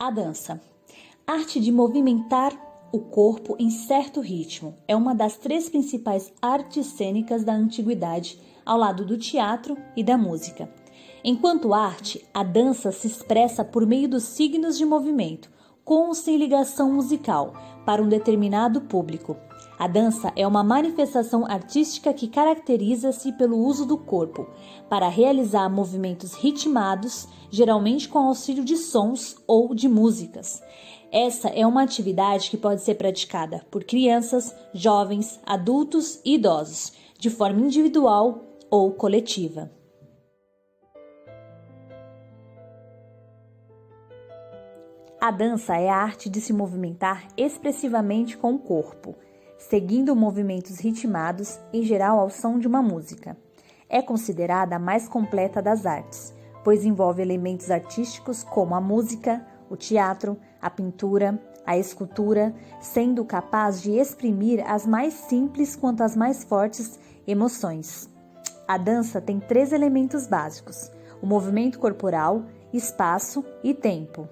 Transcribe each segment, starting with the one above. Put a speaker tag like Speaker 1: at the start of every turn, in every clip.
Speaker 1: A dança. Arte de movimentar o corpo em certo ritmo. É uma das 3 principais artes cênicas da antiguidade, ao lado do teatro e da música. Enquanto arte, a dança se expressa por meio dos signos de movimento, com ou sem ligação musical, para um determinado público. A dança é uma manifestação artística que caracteriza-se pelo uso do corpo, para realizar movimentos ritmados, geralmente com auxílio de sons ou de músicas. Essa é uma atividade que pode ser praticada por crianças, jovens, adultos e idosos, de forma individual ou coletiva. A dança é a arte de se movimentar expressivamente com o corpo, seguindo movimentos ritmados, em geral ao som de uma música. É considerada a mais completa das artes, pois envolve elementos artísticos como a música, o teatro, a pintura, a escultura, sendo capaz de exprimir as mais simples quanto as mais fortes emoções. A dança tem 3 elementos básicos: o movimento corporal, espaço e tempo.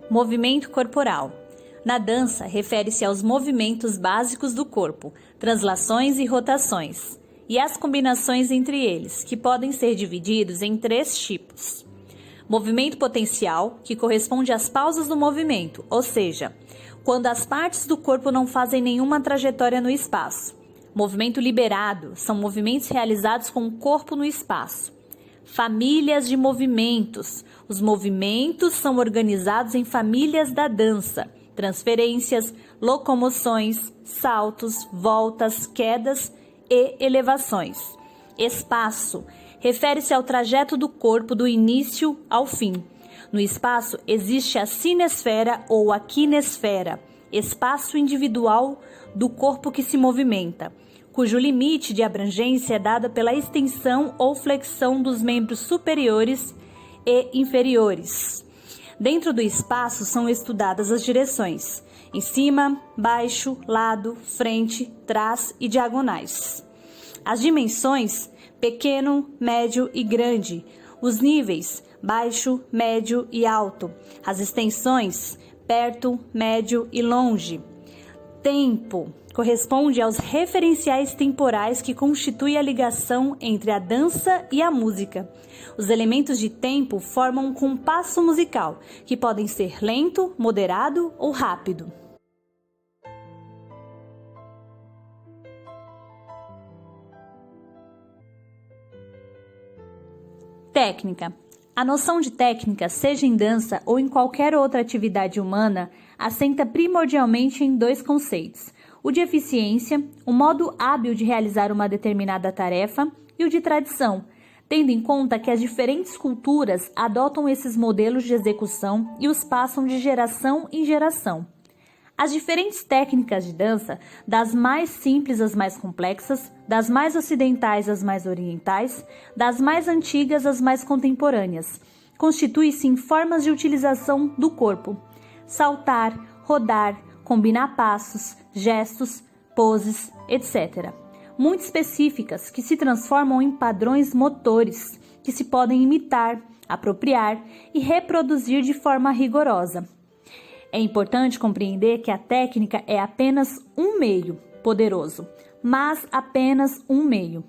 Speaker 1: Movimento corporal. Na dança, refere-se aos movimentos básicos do corpo, translações e rotações, e as combinações entre eles, que podem ser divididos em 3 tipos. Movimento potencial, que corresponde às pausas do movimento, ou seja, quando as partes do corpo não fazem nenhuma trajetória no espaço. Movimento liberado, são movimentos realizados com o corpo no espaço. Famílias de movimentos. Os movimentos são organizados em famílias da dança. Transferências, locomoções, saltos, voltas, quedas e elevações. Espaço. Refere-se ao trajeto do corpo do início ao fim. No espaço existe a cinesfera ou a quinesfera, espaço individual do corpo que se movimenta, cujo limite de abrangência é dado pela extensão ou flexão dos membros superiores e inferiores. Dentro do espaço são estudadas as direções: em cima, baixo, lado, frente, trás e diagonais. As dimensões: pequeno, médio e grande. Os níveis: baixo, médio e alto. As extensões: perto, médio e longe. Tempo: corresponde aos referenciais temporais que constituem a ligação entre a dança e a música. Os elementos de tempo formam um compasso musical, que podem ser lento, moderado ou rápido. Técnica. A noção de técnica, seja em dança ou em qualquer outra atividade humana, assenta primordialmente em 2 conceitos: o de eficiência, o modo hábil de realizar uma determinada tarefa, e o de tradição, tendo em conta que as diferentes culturas adotam esses modelos de execução e os passam de geração em geração. As diferentes técnicas de dança, das mais simples às mais complexas, das mais ocidentais às mais orientais, das mais antigas às mais contemporâneas, constituem-se em formas de utilização do corpo: saltar, rodar, combinar passos, gestos, poses, etc. Muito específicas, que se transformam em padrões motores, que se podem imitar, apropriar e reproduzir de forma rigorosa. É importante compreender que a técnica é apenas um meio poderoso, mas apenas um meio,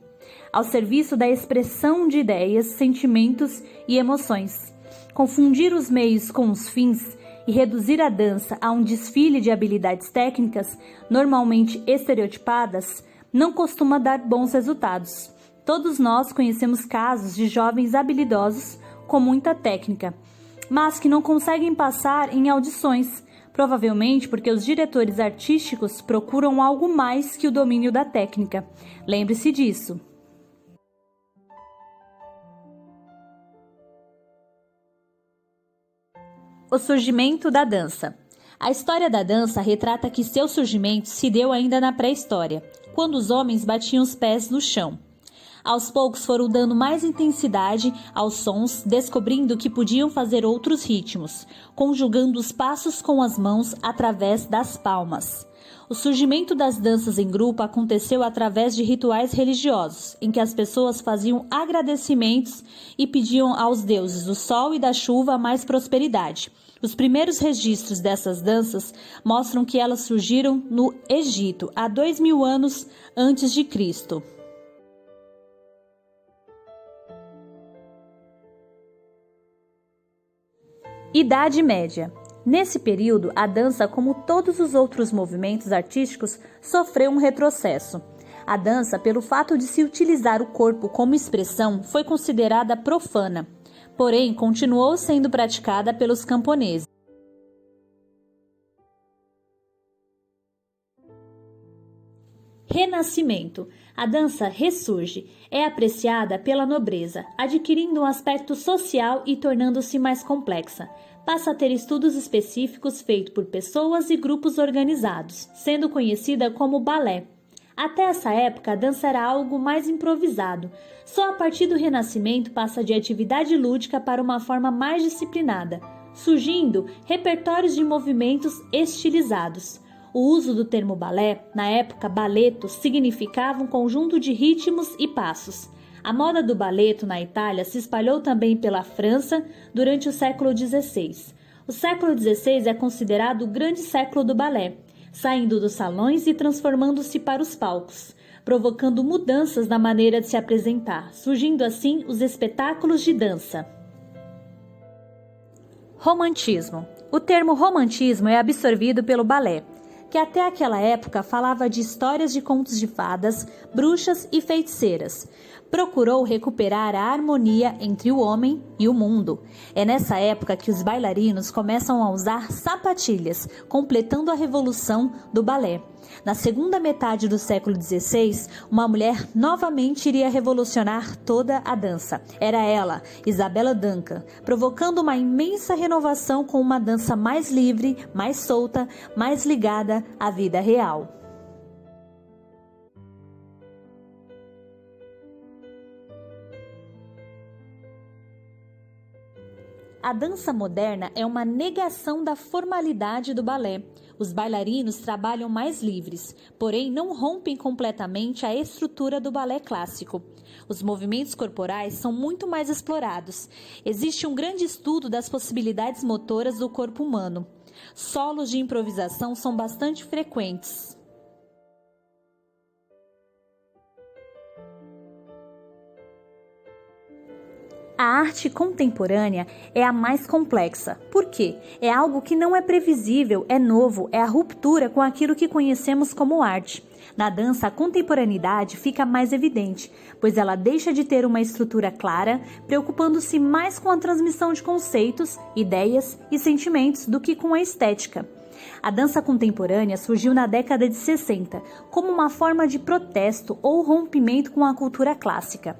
Speaker 1: ao serviço da expressão de ideias, sentimentos e emoções. Confundir os meios com os fins e reduzir a dança a um desfile de habilidades técnicas, normalmente estereotipadas, não costuma dar bons resultados. Todos nós conhecemos casos de jovens habilidosos com muita técnica, mas que não conseguem passar em audições, provavelmente porque os diretores artísticos procuram algo mais que o domínio da técnica. Lembre-se disso. O surgimento da dança. A história da dança retrata que seu surgimento se deu ainda na pré-história, quando os homens batiam os pés no chão. Aos poucos foram dando mais intensidade aos sons, descobrindo que podiam fazer outros ritmos, conjugando os passos com as mãos através das palmas. O surgimento das danças em grupo aconteceu através de rituais religiosos, em que as pessoas faziam agradecimentos e pediam aos deuses do sol e da chuva mais prosperidade. Os primeiros registros dessas danças mostram que elas surgiram no Egito, há 2000 anos antes de Cristo. Idade Média. Nesse período, a dança, como todos os outros movimentos artísticos, sofreu um retrocesso. A dança, pelo fato de se utilizar o corpo como expressão, foi considerada profana, porém continuou sendo praticada pelos camponeses. Renascimento. A dança ressurge, é apreciada pela nobreza, adquirindo um aspecto social e tornando-se mais complexa. Passa a ter estudos específicos feitos por pessoas e grupos organizados, sendo conhecida como balé. Até essa época, a dança era algo mais improvisado. Só a partir do Renascimento passa de atividade lúdica para uma forma mais disciplinada, surgindo repertórios de movimentos estilizados. O uso do termo balé, na época balletto, significava um conjunto de ritmos e passos. A moda do balletto na Itália se espalhou também pela França durante o século XVI. O século XVI é considerado o grande século do balé, saindo dos salões e transformando-se para os palcos, provocando mudanças na maneira de se apresentar, surgindo assim os espetáculos de dança. Romantismo. O termo romantismo é absorvido pelo balé, que até aquela época falava de histórias de contos de fadas, bruxas e feiticeiras. Procurou recuperar a harmonia entre o homem e o mundo. É nessa época que os bailarinos começam a usar sapatilhas, completando a revolução do balé. Na segunda metade do século XVI, uma mulher novamente iria revolucionar toda a dança. Era ela, Isabella Duncan, provocando uma imensa renovação com uma dança mais livre, mais solta, mais ligada à vida real. A dança moderna é uma negação da formalidade do balé. Os bailarinos trabalham mais livres, porém não rompem completamente a estrutura do balé clássico. Os movimentos corporais são muito mais explorados. Existe um grande estudo das possibilidades motoras do corpo humano. Solos de improvisação são bastante frequentes. A arte contemporânea é a mais complexa. Por quê? É algo que não é previsível, é novo, é a ruptura com aquilo que conhecemos como arte. Na dança, a contemporaneidade fica mais evidente, pois ela deixa de ter uma estrutura clara, preocupando-se mais com a transmissão de conceitos, ideias e sentimentos do que com a estética. A dança contemporânea surgiu na década de 60 como uma forma de protesto ou rompimento com a cultura clássica.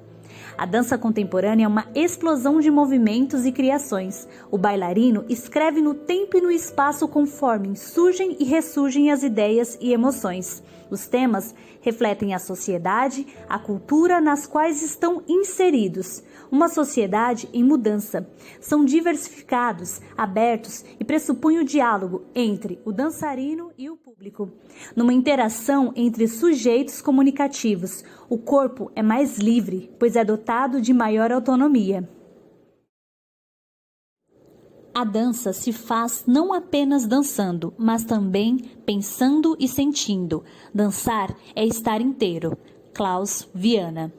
Speaker 1: A dança contemporânea é uma explosão de movimentos e criações. O bailarino escreve no tempo e no espaço conforme surgem e ressurgem as ideias e emoções. Os temas refletem a sociedade, a cultura nas quais estão inseridos. Uma sociedade em mudança. São diversificados, abertos e pressupõem o diálogo entre o dançarino e o público. Numa interação entre sujeitos comunicativos, o corpo é mais livre, pois é dotado de maior autonomia. A dança se faz não apenas dançando, mas também pensando e sentindo. Dançar é estar inteiro. Klaus Viana.